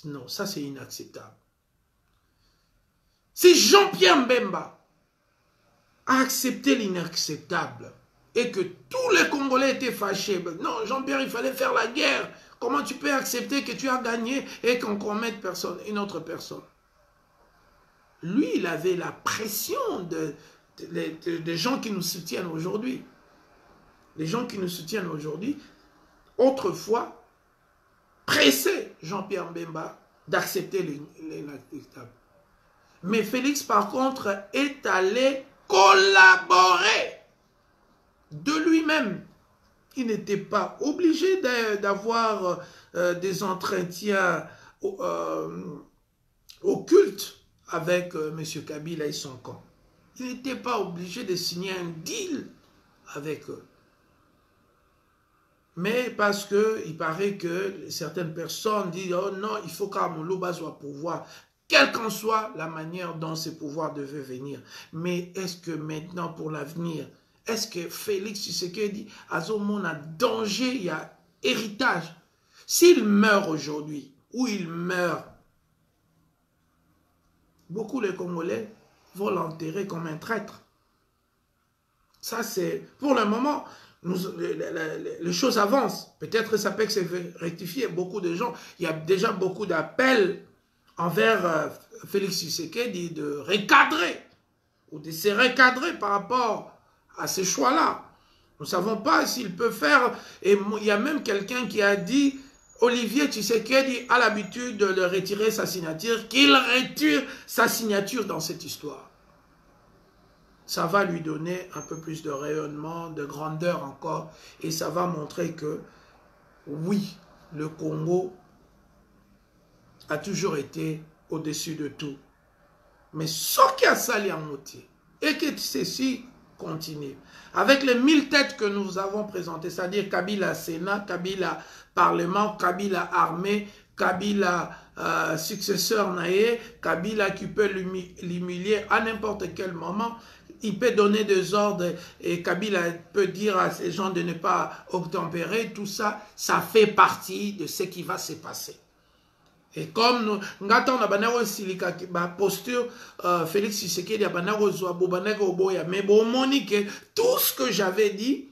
non, ça c'est inacceptable. Si Jean-Pierre Mbemba a accepté l'inacceptable et que tous les Congolais étaient fâchés, non, Jean-Pierre, il fallait faire la guerre. Comment tu peux accepter que tu as gagné et qu'on commette une autre personne? Lui, il avait la pression des gens qui nous soutiennent aujourd'hui. Les gens qui nous soutiennent aujourd'hui, autrefois, pressaient Jean-Pierre Mbemba d'accepter l'inacceptable. Mais Félix, par contre, est allé collaborer de lui-même. Il n'était pas obligé d'avoir des entretiens occultes avec M. Kabila et son camp. Il n'était pas obligé de signer un deal avec eux. Mais parce qu'il paraît que certaines personnes disent « Oh non, il faut qu'Amoulouba soit pouvoir », quelle qu'en soit la manière dont ces pouvoirs devaient venir. Mais est-ce que maintenant, pour l'avenir, est-ce que Félix Tshisekedi a un danger, il y a héritage? S'il meurt aujourd'hui, ou il meurt, beaucoup de Congolais vont l'enterrer comme un traître. Ça, c'est... Pour le moment, les choses avancent. Peut-être que ça peut se rectifier. Beaucoup de gens, il y a déjà beaucoup d'appels envers Félix Tshisekedi de recadrer, ou de se recadrer par rapport à ces choix-là. Nous ne savons pas s'il peut faire, et il y a même quelqu'un qui a dit, Olivier Tshisekedi a l'habitude de retirer sa signature, qu'il retire sa signature dans cette histoire. Ça va lui donner un peu plus de rayonnement, de grandeur encore, et ça va montrer que, oui, le Congo a toujours été au-dessus de tout. Mais ce qui a sali en moitié, et que ceci continue. Avec les 1000 têtes que nous avons présentées, c'est-à-dire Kabila Sénat, Kabila Parlement, Kabila Armée, Kabila successeur Naé, Kabila qui peut l'humilier à n'importe quel moment, il peut donner des ordres et Kabila peut dire à ces gens de ne pas obtempérer, tout ça, ça fait partie de ce qui va se passer. Et comme nous avons la posture, Félix Tshisekedi a mais tout ce que j'avais dit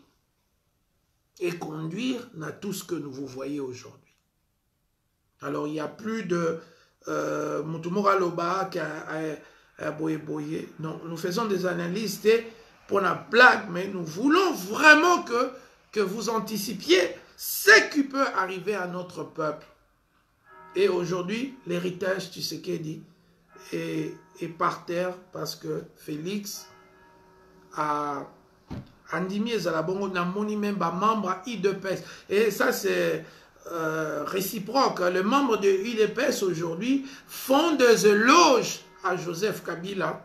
est conduire à tout ce que vous voyez aujourd'hui. Alors il n'y a plus de Mutumura Loba qui a boyé. Non, nous faisons des analyses pour la blague, mais nous voulons vraiment que vous anticipiez ce qui peut arriver à notre peuple. Et aujourd'hui, l'héritage Tshisekedi est par terre parce que Félix a andimi ezala bongo namoni même ba membre à UDPS. Et ça c'est réciproque. Les membres de UDPS aujourd'hui font des éloges à Joseph Kabila,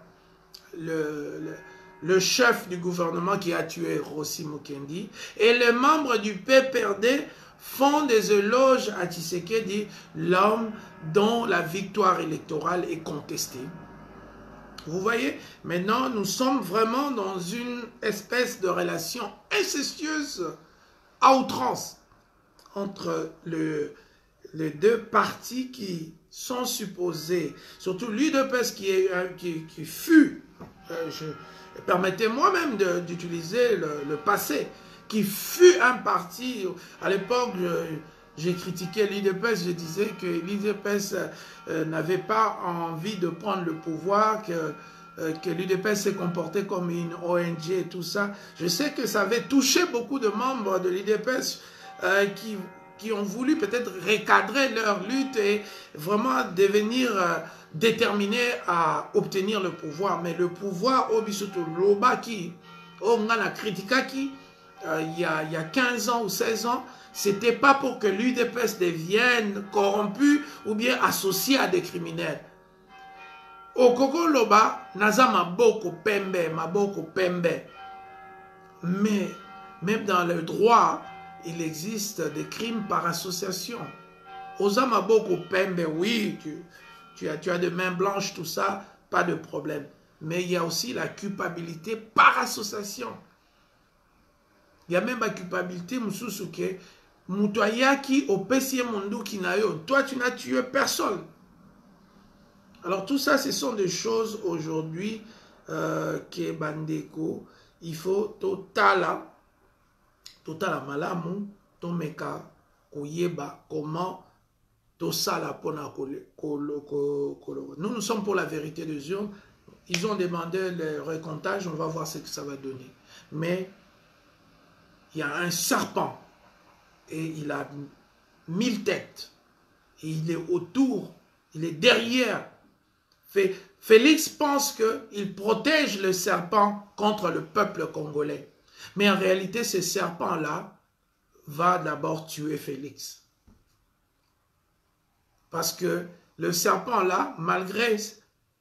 le chef du gouvernement qui a tué Rossi Mukendi, et les membres du PPRD font des éloges à Tshisekedi, l'homme dont la victoire électorale est contestée. Vous voyez, maintenant nous sommes vraiment dans une espèce de relation incestueuse à outrance entre les deux partis qui sont supposés, surtout l'UDPS qui fut, permettez-moi même d'utiliser le passé, qui fut un parti, à l'époque j'ai critiqué l'UDPS, je disais que l'UDPS n'avait pas envie de prendre le pouvoir, que l'UDPS s'est comporté comme une ONG et tout ça. Je sais que ça avait touché beaucoup de membres de l'UDPS qui ont voulu peut-être recadrer leur lutte et vraiment devenir déterminés à obtenir le pouvoir. Mais le pouvoir, au Bisuto Lobaki, au Ngana Kritikaki, il y a 15 ans ou 16 ans, c'était pas pour que l'UDPS devienne corrompu ou bien associé à des criminels. Au Koko Loba, naza maboko pembe. Mais même dans le droit, il existe des crimes par association. Oza maboko pembe, oui, tu as des mains blanches, tout ça, pas de problème. Mais il y a aussi la culpabilité par association. Il y a même la culpabilité, Moussousouke, Moutoyaki, au Pessie Mondou Kinayo. Toi, tu n'as tué personne. Alors, tout ça, ce sont des choses aujourd'hui que Bandeko, il faut totala malamu, tomeka, koyeba, comment, tosala pona kolo. Nous sommes pour la vérité des urnes. Ils ont demandé le recomptage, on va voir ce que ça va donner. Mais il y a un serpent et il a 1000 têtes. Et il est autour, il est derrière. Félix pense qu'il protège le serpent contre le peuple congolais. Mais en réalité, ce serpent-là va d'abord tuer Félix. Parce que le serpent-là, malgré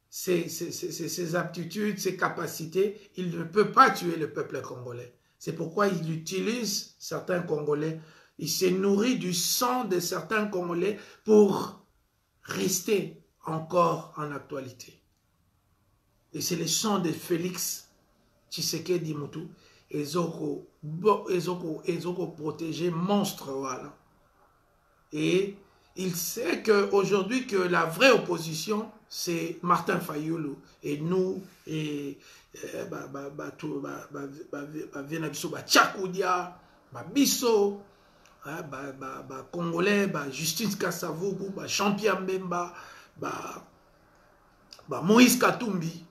ses aptitudes, ses capacités, il ne peut pas tuer le peuple congolais. C'est pourquoi il utilise certains Congolais. Il se nourrit du sang de certains Congolais pour rester encore en actualité. Et c'est le sang de Félix Tshisekedi Moutou. Ezoko protégé monstre, voilà. Et il sait qu'aujourd'hui que la vraie opposition, c'est Martin Fayulu. Et nous, et Tchakoudia, Bisso, Congolais, Justine Kassavougou, Champion Mbemba, Moïse Katumbi,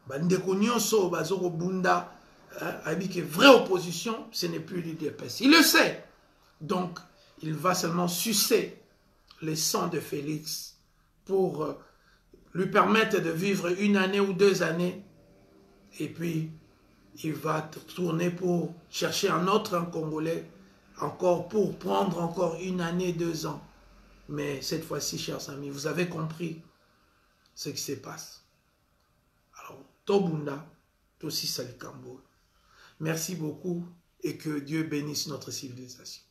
Ndeko Nyonso, Zoko Bunda, avec une vraie opposition, ce n'est plus l'UDPS. Il le sait. Donc, il va seulement sucer le sang de Félix pour lui permettre de vivre 1 année ou 2 années. Et puis, il va tourner pour chercher un autre Congolais, encore pour prendre encore 1 année, 2 ans. Mais cette fois-ci, chers amis, vous avez compris ce qui se passe. Alors, Tobunda, Tossi Salikambo. Merci beaucoup et que Dieu bénisse notre civilisation.